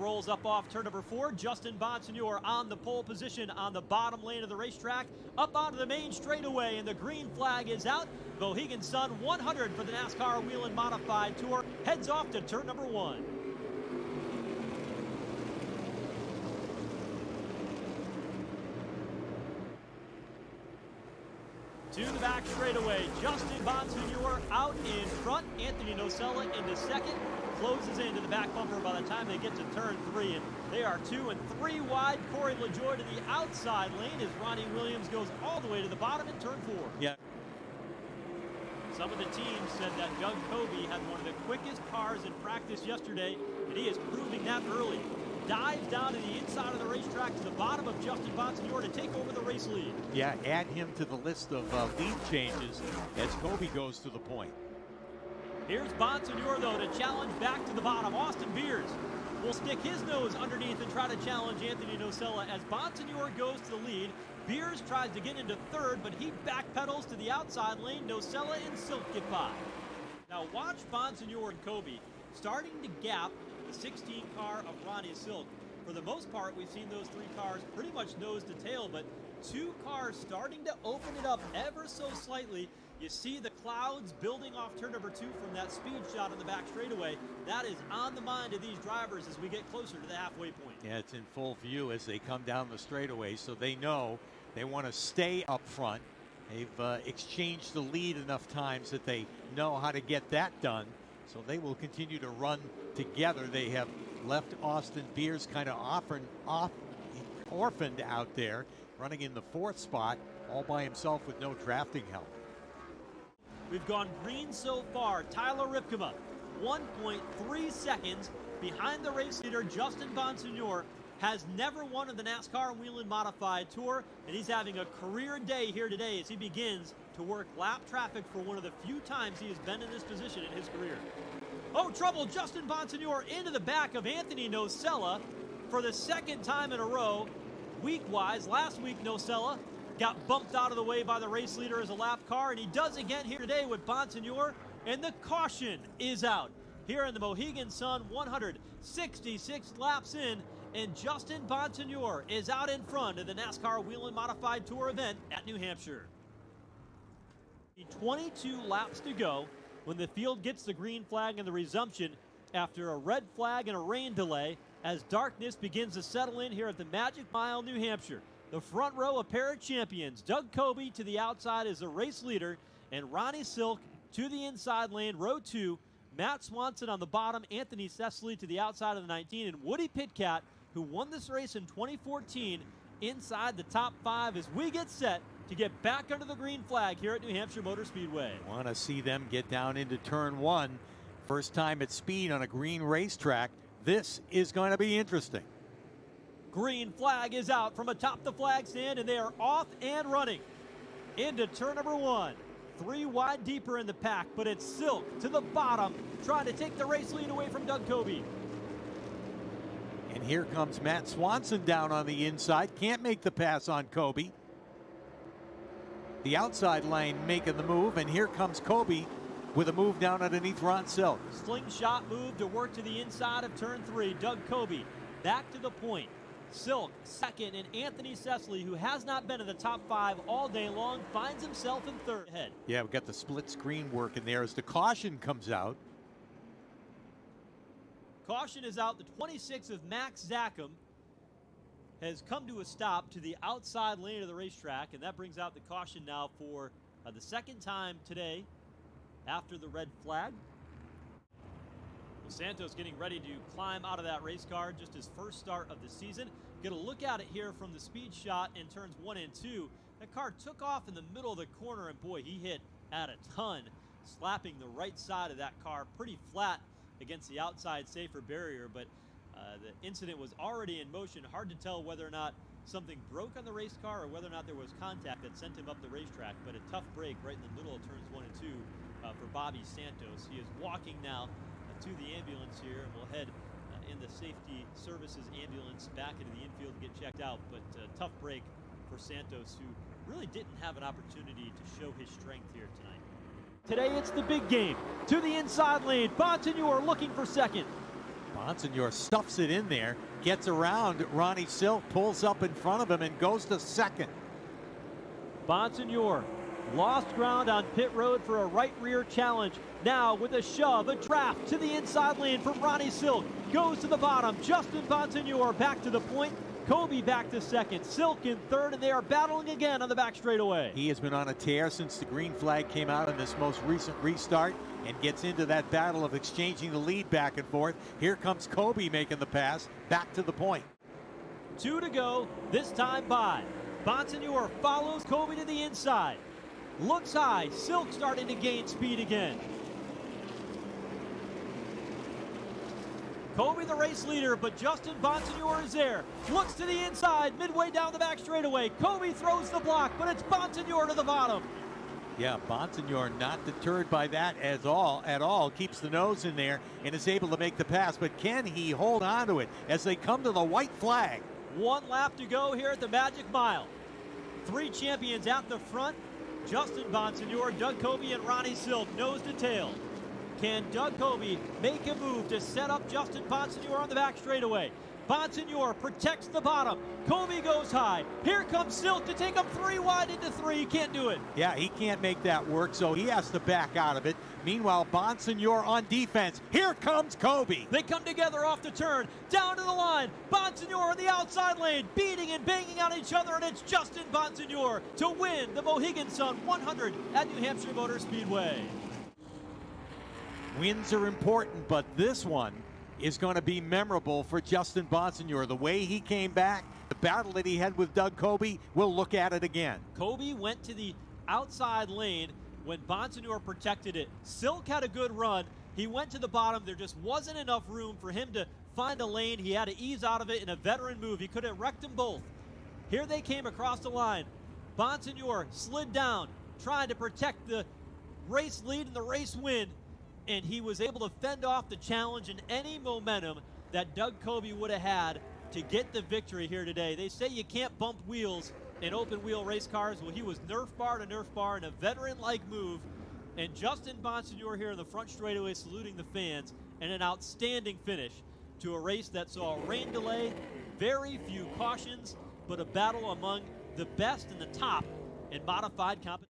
rolls up off turn number 4. Justin Bonsignore on the pole position on the bottom lane of the racetrack. Up onto the main straightaway, and the green flag is out. Mohegan Sun 100 for the NASCAR Whelen Modified Tour heads off to turn number 1. To the back straightaway, Justin Bonsignore out in front. Anthony Nocella into second. Closes into the back bumper by the time they get to turn 3, and they are 2 and 3 wide. Corey LaJoie to the outside lane as Ronnie Williams goes all the way to the bottom in turn 4. Yeah. Some of the teams said that Doug Coby had one of the quickest cars in practice yesterday, and he is proving that early. Dives down to the inside of the racetrack to the bottom of Justin Bonsignore to take over the race lead. Yeah, add him to the list of lead changes as Coby goes to the point. Here's Bonsignore, though, to challenge back to the bottom. Austin Beers will stick his nose underneath and try to challenge Anthony Nocella as Bonsignore goes to the lead. Beers tries to get into third, but he backpedals to the outside lane. Nocella and Silk get by. Now watch Bonsignore and Coby starting to gap the 16 car of Ronnie Silk. For the most part, we've seen those 3 cars pretty much nose to tail, but 2 cars starting to open it up ever so slightly. You see the clouds building off turn number 2 from that speed shot on the back straightaway. That is on the mind of these drivers as we get closer to the halfway point. Yeah, it's in full view as they come down the straightaway, so they know they want to stay up front. They've exchanged the lead enough times that they know how to get that done, so they will continue to run together. They have left Austin Beers kind of orphaned out there, running in the 4th spot all by himself with no drafting help. We've gone green so far. Tyler Ripkema, 1.3 seconds behind the race leader. Justin Bonsignore has never won in the NASCAR Whelen Modified Tour, and he's having a career day here today as he begins to work lap traffic for one of the few times he has been in this position in his career. Oh, trouble! Justin Bonsignore into the back of Anthony Nocella for the 2nd time in a row. Week-wise, last week Nocella got bumped out of the way by the race leader as a lap car, and he does again here today with Bonsignore, and the caution is out here in the Mohegan Sun. 166 laps in, and Justin Bonsignore is out in front of the NASCAR Whelen Modified Tour event at New Hampshire. 22 laps to go when the field gets the green flag and the resumption after a red flag and a rain delay as darkness begins to settle in here at the Magic Mile, New Hampshire. The front row, a pair of champions. Doug Coby to the outside is the race leader, and Ronnie Silk to the inside lane, row 2. Matt Swanson on the bottom, Anthony Cecily to the outside of the 19, and Woody Pitkat, who won this race in 2014, inside the top 5 as we get set to get back under the green flag here at New Hampshire Motor Speedway. Want to see them get down into turn 1. First time at speed on a green racetrack. This is going to be interesting. Green flag is out from atop the flag stand, and they are off and running into turn number 1. 3 wide deeper in the pack, but it's Silk to the bottom, trying to take the race lead away from Doug Coby. And here comes Matt Swanson down on the inside. Can't make the pass on Coby. The outside lane making the move, and here comes Coby with a move down underneath Ron Silk. Slingshot move to work to the inside of turn 3. Doug Coby back to the point. Silk second, and Anthony Cecily, who has not been in the top 5 all day long, finds himself in 3rd ahead. Yeah, we've got the split screen working there as the caution comes out. Caution is out. The 26 of Max Zackham has come to a stop to the outside lane of the racetrack, and that brings out the caution now for the 2nd time today after the red flag. Santos getting ready to climb out of that race car, just his first start of the season. Get a look at it here from the speed shot in turns 1 and 2. That car took off in the middle of the corner, and boy, he hit at a ton, slapping the right side of that car pretty flat against the outside safer barrier. But the incident was already in motion. Hard to tell whether or not something broke on the race car or whether or not there was contact that sent him up the racetrack. But a tough break right in the middle of turns 1 and 2 for Bobby Santos. He is walking now to the ambulance here, and we'll head in the safety services ambulance back into the infield to get checked out. But tough break for Santos, who really didn't have an opportunity to show his strength here tonight. Today it's the big game. To the inside lane, Bonsignore looking for second. Bonsignore stuffs it in there, gets around Ronnie Silk, pulls up in front of him, and goes to second. Bonsignore lost ground on pit road for a right rear challenge. Now with a shove, a draft to the inside lane from Ronnie Silk. Goes to the bottom. Justin Bonsignore back to the point. Coby back to second. Silk in third, and they are battling again on the back straightaway. He has been on a tear since the green flag came out in this most recent restart and gets into that battle of exchanging the lead back and forth. Here comes Coby making the pass back to the point. 2 to go, this time by. Bonsignore follows Coby to the inside. Looks high. Silk starting to gain speed again. Coby the race leader, but Justin Bonsignore is there. Looks to the inside, midway down the back straightaway. Coby throws the block, but it's Bonsignore to the bottom. Yeah, Bonsignore not deterred by that at all. Keeps the nose in there and is able to make the pass, but can he hold on to it as they come to the white flag? 1 lap to go here at the Magic Mile. 3 champions at the front. Justin Bonsignore, Doug Coby, and Ronnie Silk, nose to tail. Can Doug Coby make a move to set up Justin Bonsignore on the back straightaway? Bonsignore protects the bottom. Coby goes high. Here comes Silk to take him 3 wide into 3. He can't do it. Yeah, he can't make that work, so he has to back out of it. Meanwhile, Bonsignore on defense. Here comes Coby. They come together off the turn, down to the line. Bonsignore on the outside lane, beating and banging on each other, and it's Justin Bonsignore to win the Mohegan Sun 100 at New Hampshire Motor Speedway. Wins are important, but this one is going to be memorable for Justin Bonsignore. The way he came back, the battle that he had with Doug Coby, we'll look at it again. Coby went to the outside lane when Bonsignore protected it. Silk had a good run. He went to the bottom. There just wasn't enough room for him to find a lane. He had to ease out of it in a veteran move. He could have wrecked them both. Here they came across the line. Bonsignore slid down, trying to protect the race lead and the race win, and he was able to fend off the challenge and any momentum that Doug Coby would have had to get the victory here today. They say you can't bump wheels in open wheel race cars. Well, he was nerf bar to nerf bar in a veteran-like move, and Justin Bonsignore here in the front straightaway saluting the fans, and an outstanding finish to a race that saw a rain delay, very few cautions, but a battle among the best and the top in modified competition.